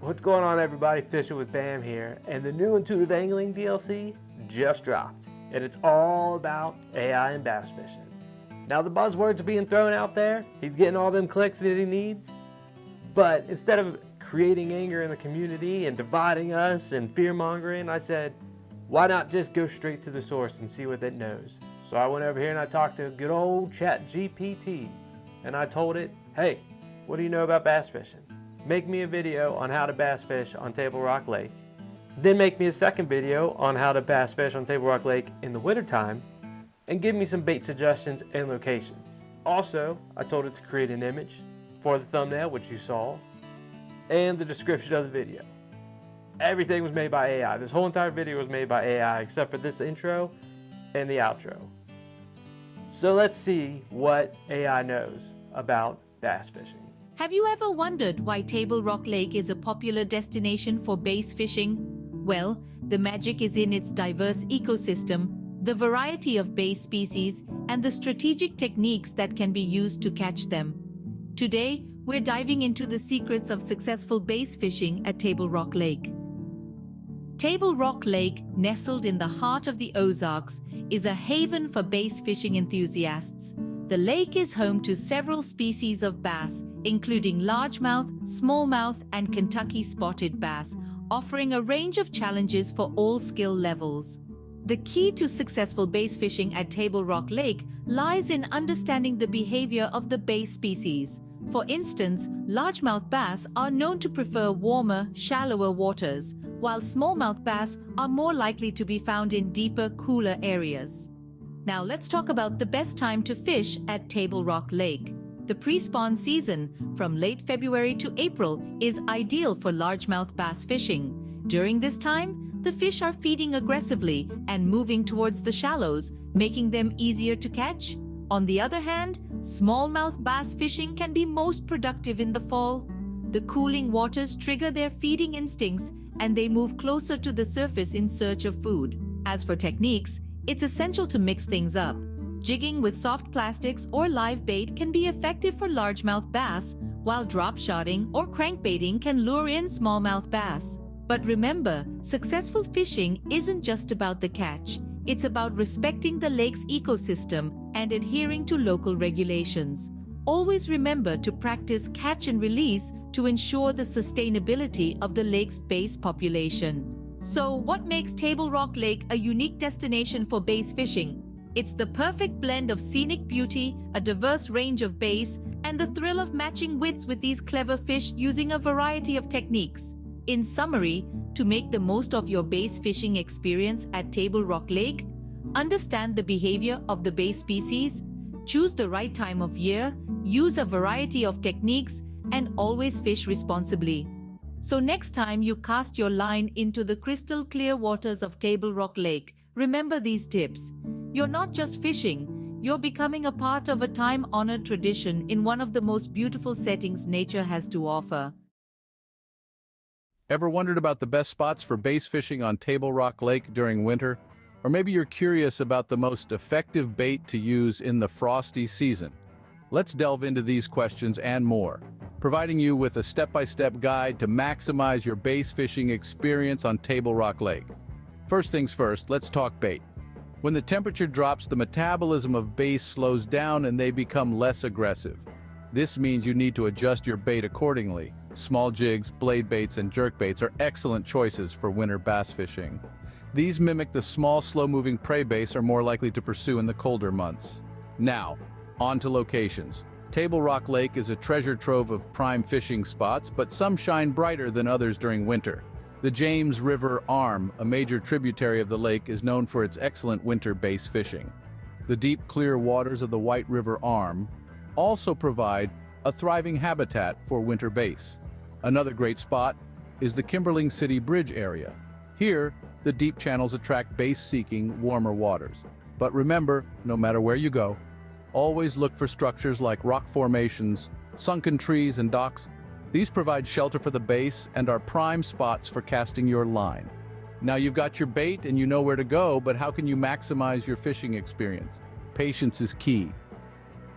What's going on, everybody? Fishin with Bam here, and the new Intuitive Angling DLC just dropped, and it's all about AI and bass fishing. Now the buzzwords are being thrown out there, he's getting all them clicks that he needs, but instead of creating anger in the community and dividing us and fear-mongering, I said, why not just go straight to the source and see what it knows? So I went over here and I talked to good old ChatGPT, and I told it, hey, what do you know about bass fishing? Make me a video on how to bass fish on Table Rock Lake. Then make me a second video on how to bass fish on Table Rock Lake in the wintertime, and give me some bait suggestions and locations. Also, I told it to create an image for the thumbnail, which you saw, and the description of the video. Everything was made by AI. This whole entire video was made by AI except for this intro and the outro. So let's see what AI knows about bass fishing. Have you ever wondered why Table Rock Lake is a popular destination for bass fishing? Well, the magic is in its diverse ecosystem, the variety of bass species, and the strategic techniques that can be used to catch them. Today, we're diving into the secrets of successful bass fishing at Table Rock Lake. Table Rock Lake, nestled in the heart of the Ozarks, is a haven for bass fishing enthusiasts. The lake is home to several species of bass, including largemouth, smallmouth, and Kentucky spotted bass, offering a range of challenges for all skill levels. The key to successful bass fishing at Table Rock Lake lies in understanding the behavior of the bass species. For instance, largemouth bass are known to prefer warmer, shallower waters, while smallmouth bass are more likely to be found in deeper, cooler areas. Now let's talk about the best time to fish at Table Rock Lake. The pre-spawn season, from late February to April, is ideal for largemouth bass fishing. During this time, the fish are feeding aggressively and moving towards the shallows, making them easier to catch. On the other hand, smallmouth bass fishing can be most productive in the fall. The cooling waters trigger their feeding instincts and they move closer to the surface in search of food. As for techniques, it's essential to mix things up. Jigging with soft plastics or live bait can be effective for largemouth bass, while drop shotting or crankbaiting can lure in smallmouth bass. But remember, successful fishing isn't just about the catch. It's about respecting the lake's ecosystem and adhering to local regulations. Always remember to practice catch and release to ensure the sustainability of the lake's bass population. So, what makes Table Rock Lake a unique destination for bass fishing? It's the perfect blend of scenic beauty, a diverse range of bass, and the thrill of matching wits with these clever fish using a variety of techniques. In summary, to make the most of your bass fishing experience at Table Rock Lake, understand the behavior of the bass species, choose the right time of year, use a variety of techniques, and always fish responsibly. So next time you cast your line into the crystal clear waters of Table Rock Lake, remember these tips. You're not just fishing, you're becoming a part of a time-honored tradition in one of the most beautiful settings nature has to offer. Ever wondered about the best spots for bass fishing on Table Rock Lake during winter? Or maybe you're curious about the most effective bait to use in the frosty season? Let's delve into these questions and more, providing you with a step-by-step guide to maximize your bass fishing experience on Table Rock Lake. First things first, let's talk bait. When the temperature drops, the metabolism of bass slows down and they become less aggressive. This means you need to adjust your bait accordingly. Small jigs, blade baits, and jerk baits are excellent choices for winter bass fishing. These mimic the small, slow-moving prey bass are more likely to pursue in the colder months. Now, on to locations. Table Rock Lake is a treasure trove of prime fishing spots, but some shine brighter than others during winter. The James River Arm, a major tributary of the lake, is known for its excellent winter bass fishing. The deep, clear waters of the White River Arm also provide a thriving habitat for winter bass. Another great spot is the Kimberling City Bridge area. Here, the deep channels attract bass-seeking, warmer waters. But remember, no matter where you go, always look for structures like rock formations, sunken trees, and docks. These provide shelter for the bass and are prime spots for casting your line. Now you've got your bait and you know where to go, but how can you maximize your fishing experience? Patience is key.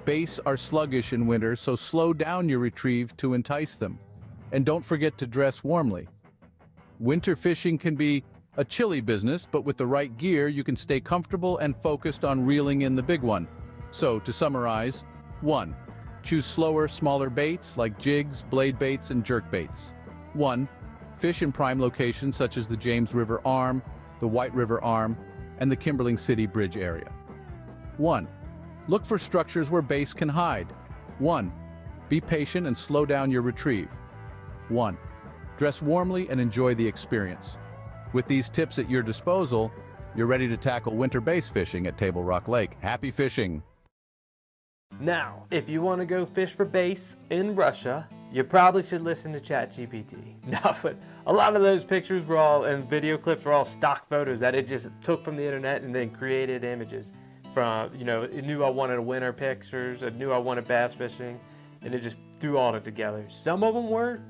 Bass are sluggish in winter, so slow down your retrieve to entice them. And don't forget to dress warmly. Winter fishing can be a chilly business, but with the right gear, you can stay comfortable and focused on reeling in the big one. So, to summarize, 1. Choose slower, smaller baits like jigs, blade baits, and jerk baits. 1. Fish in prime locations such as the James River Arm, the White River Arm, and the Kimberling City Bridge area. 1. Look for structures where bass can hide. 1. Be patient and slow down your retrieve. 1. Dress warmly and enjoy the experience. With these tips at your disposal, you're ready to tackle winter bass fishing at Table Rock Lake. Happy fishing! Now, if you want to go fish for bass in Russia, you probably should listen to ChatGPT. No, but a lot of those pictures were all, and video clips were all stock photos that it just took from the internet and then created images from, it knew I wanted winter pictures, it knew I wanted bass fishing, and it just threw all of it together. Some of them were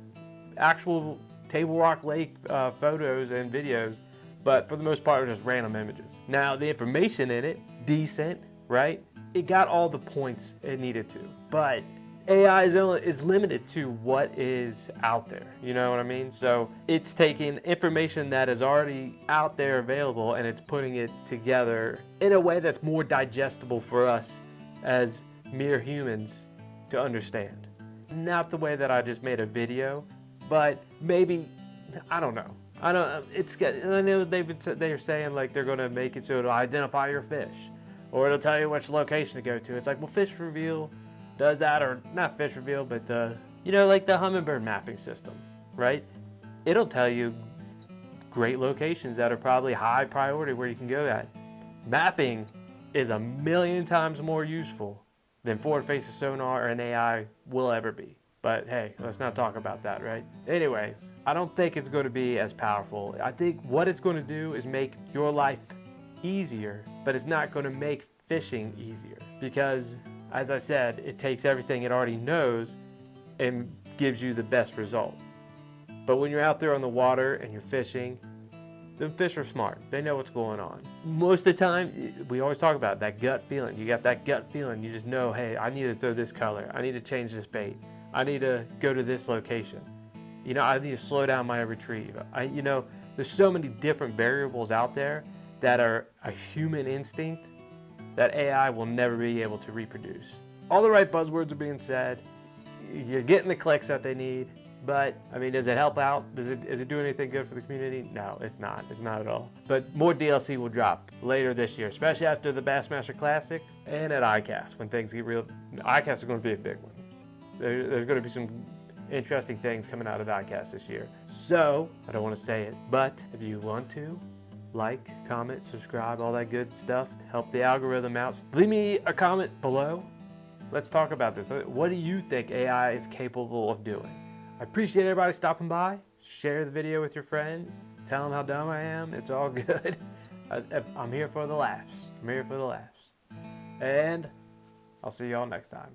actual Table Rock Lake photos and videos, but for the most part it was just random images. Now, the information in it, decent, right? It got all the points it needed to, but AI is limited to what is out there, you know what I mean? So it's taking information that is already out there available and it's putting it together in a way that's more digestible for us as mere humans to understand. Not the way that I just made a video, but maybe, I don't know. I know they're saying like they're gonna make it so it'll identify your fish, or it'll tell you which location to go to. It's like, well, Fish Reveal does that, or not Fish Reveal, but like the hummingbird mapping system, right? It'll tell you great locations that are probably high priority where you can go at. Mapping is a million times more useful than forward-facing sonar or an AI will ever be. But hey, let's not talk about that, right? Anyways, I don't think it's going to be as powerful. I think what it's going to do is make your life easier, but it's not going to make fishing easier because, as I said, it takes everything it already knows and gives you the best result. But when you're out there on the water and you're fishing, the fish are smart. They know what's going on. Most of the time, we always talk about that gut feeling. You got that gut feeling. You just know, hey, I need to throw this color. I need to change this bait. I need to go to this location. I need to slow down my retrieve. There's so many different variables out there that are a human instinct that AI will never be able to reproduce. All the right buzzwords are being said. You're getting the clicks that they need. But, does it help out? Is it doing anything good for the community? No, it's not. It's not at all. But more DLC will drop later this year, especially after the Bassmaster Classic and at ICAST when things get real. ICAST is going to be a big one. There's going to be some interesting things coming out of ICAST this year. So, I don't want to say it, but if you want to, like, comment, subscribe, all that good stuff to help the algorithm out. Leave me a comment below. Let's talk about this. What do you think AI is capable of doing? I appreciate everybody stopping by. Share the video with your friends. Tell them how dumb I am. It's all good. I'm here for the laughs. I'm here for the laughs. And I'll see y'all next time.